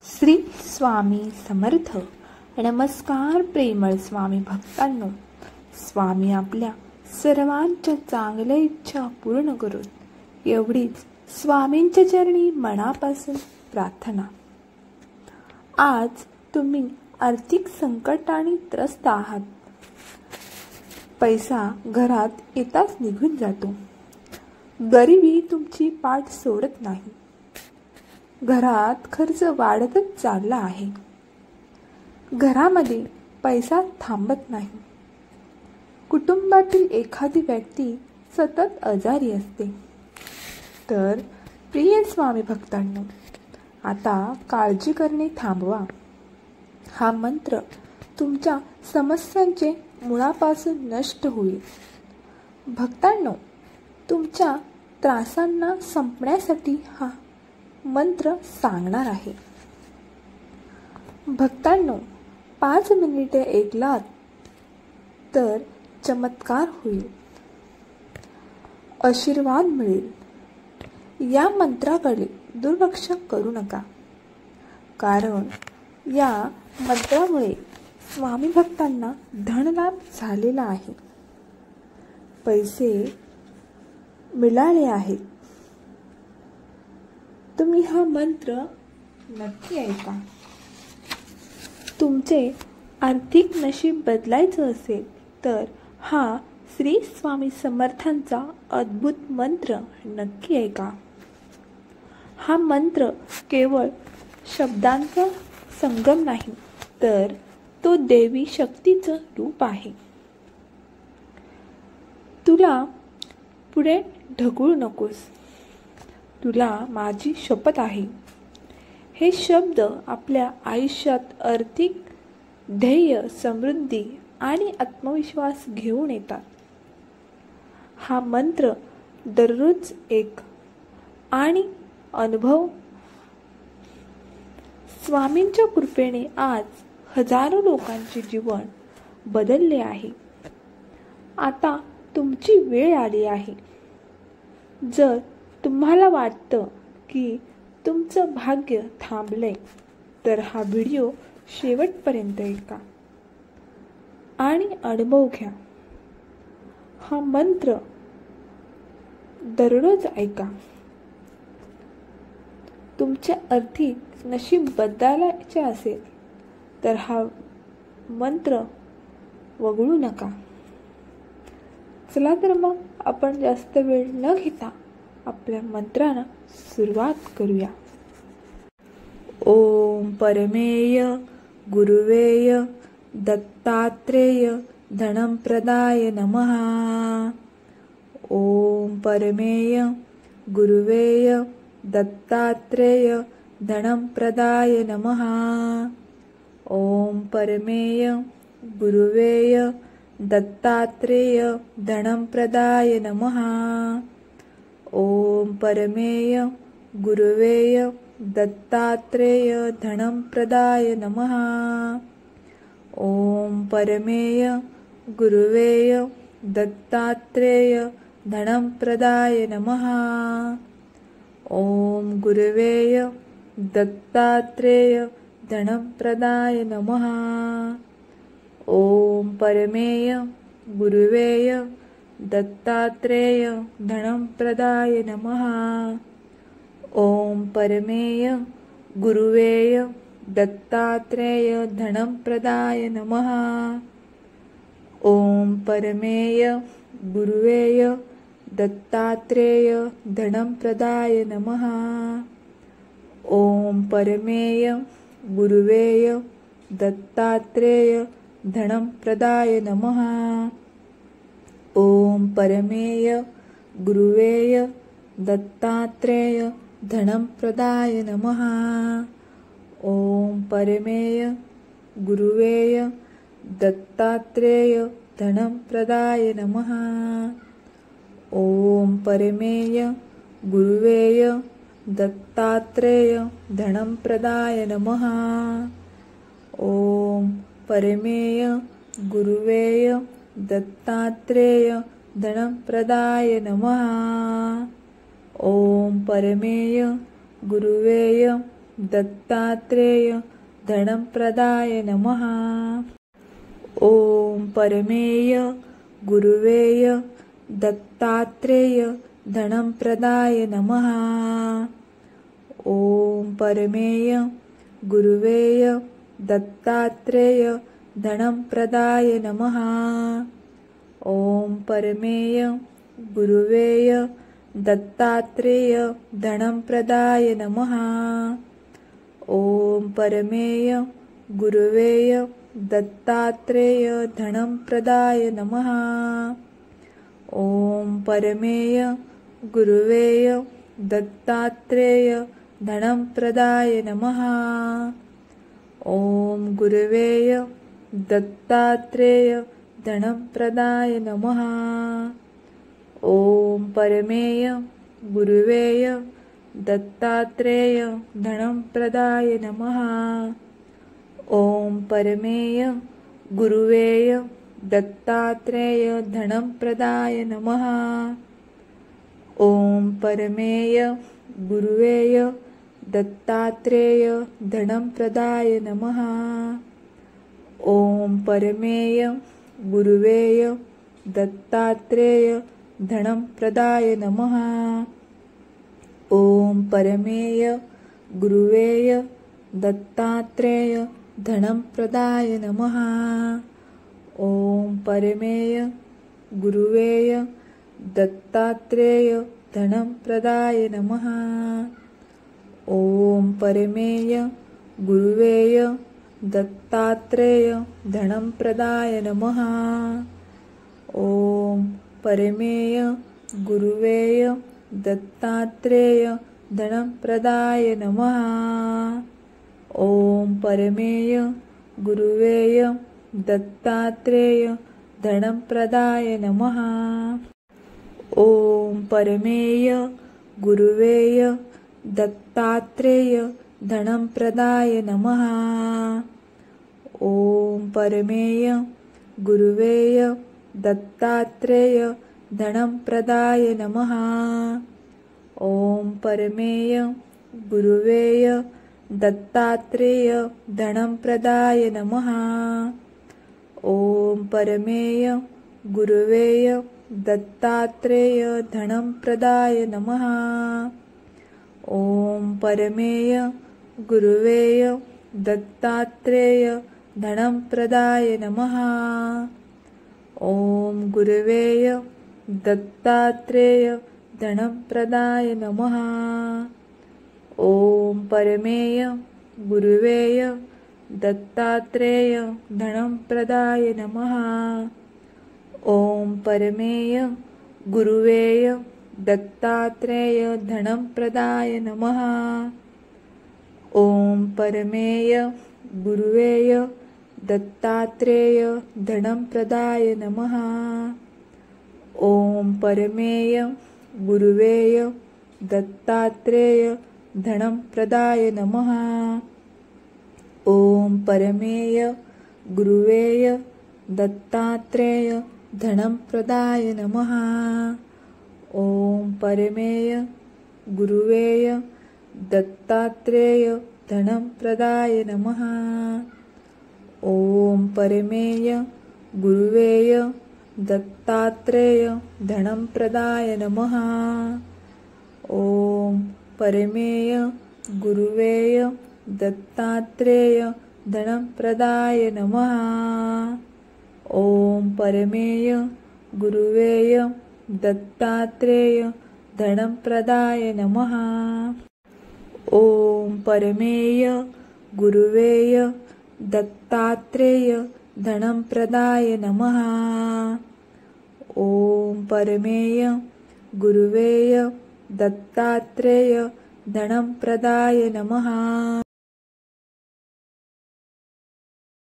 श्री स्वामी समर्थ. नमस्कार प्रेमळ स्वामी भक्तांनो. स्वामी आपल्या सर्वांच्या चांगल्या इच्छा पूर्ण करोत एवढीच स्वामींच्या चरणी मनापासून प्रार्थना. आज तुम्ही आर्थिक संकटाने त्रस्त आहात. पैसा घरात येताच निघून जातो. गरिबी तुमची पाठ सोडत नाही. घरात खर्च वाढतच चालला आहे. घरामध्ये पैसा थांबत नाही. कुटुंबातील एखादी व्यक्ती सतत आजारी असते. तर प्रिय स्वामी भक्तांनो, आता काळजी करणे थांबवा. हा मंत्र तुमच्या समस्यांचे मुळापासून नष्ट होईल. भक्तांनो, तुमच्या त्रासांना संपण्यासाठी हा मंत्र सांगणार आहे. भक्तांनो, 5 मिनिटे ऐकलात तर चमत्कार होईल, आशीर्वाद मिळेल. या मंत्राकडे दुर्लक्ष करू नका, कारण या मंत्रामुळे स्वामी भक्तांना धनलाभ झालेला आहे. पैसे मिळाले आहेत. तुम्ही हा मंत्र नक्की ऐका. तुमचे आर्थिक नशीब बदलायचं असेल तर हा श्री स्वामी समर्थांचा अद्भुत मंत्र नक्की ऐका. हा मंत्र केवळ शब्दांचा संगम नाही, तर तो देवी शक्तीचं रूप आहे. तुला पुढे ढकलू नकोस. तुला माझी शपथ आहे. हे शब्द आपल्या आयुष्यात आर्थिक ध्येय, समृद्धी आणि आत्मविश्वास घेऊन येतात. हा मंत्र दररोज एक आणि अनुभव. स्वामींच्या कृपेने आज हजारो लोकांचे जीवन बदलले आहे. आता तुमची वेळ आली आहे. जर तुम्हाला वाटतं की तुमचं भाग्य थांबलंय, तर हा व्हिडिओ शेवटपर्यंत ऐका आणि अनुभव घ्या. हा मंत्र दररोज ऐका. तुमचे आर्थिक नशीब बदलायचे असेल तर हा मंत्र वगळू नका. चला तर मग आपण जास्त वेळ न घेता आपल्या मंत्राला सुरुवात करूया. ओम परमेय गुरुवेय दत्तात्रेय धनप्रदाय नमः. ओम परमेय गुरुवेय दत्तात्रेय धनप्रदाय नमः. ओम परमेय गुरुवेय दत्तात्रेय धनप्रदाय नमः. ओम परमेय गुरुवेय दत्तात्रेय धनप्रदाय नमः. ओम परमेय गुरुवेय दत्तात्रेय धनप्रदाय नमः. ओम गुरुवेय दत्तात्रेय धनप्रदाय नमः. ओम परमेय गुरुवेय दत्तात्रेय धनप्रदाय नमः. ओम परमेय गुरुवेय दत्तात्रेय धनप्रदाय नमः. ओम परमेय गुरुवेय दत्तात्रेय धनप्रदाय नमः. ओम परमेय गुरुवेय दत्तात्रेय धनप्रदाय नमः. ओम परमेय गुरुवेय दत्तात्रेय धनप्रदाय नमः. ओम परमेय गुरुवेय दत्तात्रेय धनप्रदाय नमः. ओम परमेय गुरुवेय दत्तात्रेय धनप्रदाय नमः. ओम परमेय गुरुवेय दत्तात्रेय धनप्रदाय नमः. ओम परमेय गुरुवेय दत्तात्रेय धनप्रदाय नमः। ओम परमेय गुरुवेय दत्तात्रेय धनप्रदाय नमः। ओम परमेय गुरुवेय दत्तात्रेय धनप्रदाय नमः। ओम परमेय गुरुवेय दत्तात्रेय धनप्रदाय नमः। ओम परमेय गुरुवेय दत्तात्रेय धनप्रदाय नमः। ओम परमेय गुरुवेय दत्तात्रेय धनप्रदाय नमः। ओम गुरुवेय दत्तात्रेय धनप्रदाय नमः। ओम परमेय गुरुवेय दत्तात्रेय धनप्रदाय नमः। ओम परमेय गुरुवेय दत्तात्रेय धनप्रदाय नमः। ओम परमेय गुरुवेय दत्तात्रेय धनप्रदाय नमः। ओम परमेय गुरुवेय दत्तात्रेय धनप्रदाय नमः। ओम परमेय गुरुवेय दत्तात्रेय धनप्रदाय नमः। ओम परमेय गुरुवेय दत्तात्रेय धनप्रदाय नमः। ओम परमेय गुरुवेय दत्तात्रेय धनप्रदाय नमः। ओम परमेय गुरुवेय दत्तात्रेय धनप्रदाय नमः। ओम परमेय गुरुवेय दत्तात्रेय धनप्रदाय नमः। ओम परमेय गुरुवेय दत्तात्रेय धनप्रदाय नमः। ओम परमेय गुरुवेय दत्तात्रेय धनप्रदाय नमः। ओम परमेय गुरुवेय दत्तात्रेय धनप्रदाय नमः। ओम परमेय गुरुवेय दत्तात्रेय धनप्रदाय नमः। ओम परमेय गुरुवेय दत्तात्रेय धनप्रदाय नमः। ओम गुरुवेय दत्तात्रेय धनप्रदाय नमः। ओम परमेय गुरुवेय दत्तात्रेय धनप्रदाय नमः। ओम परमेय गुरुवेय दत्तात्रेय धनप्रदाय नमः। ओम परमेय गुरुवेय दत्तात्रेय धनप्रदाय नमः। ओम परमेय गुरुवेय दत्तात्रेय धनप्रदाय नमः। ओम परमेय गुरुवेय दत्तात्रेय धनप्रदाय नमः। ओम परमेय गुरुवेय दत्तात्रेय धनप्रदाय नमः। ओम परमेय गुरुवेय दत्तात्रेय धनप्रदाय नमः। ओम परमेय गुरुवेय दत्तात्रेय धनप्रदाय नमः। ओम परमेय गुरुवेय दत्तात्रेय धनप्रदाय नमः। ओम परमेय गुरुवेय दत्तात्रेय धनप्रदाय नमः। ओम परमेय गुरुवेय दत्तात्रेय धनप्रदाय नमः।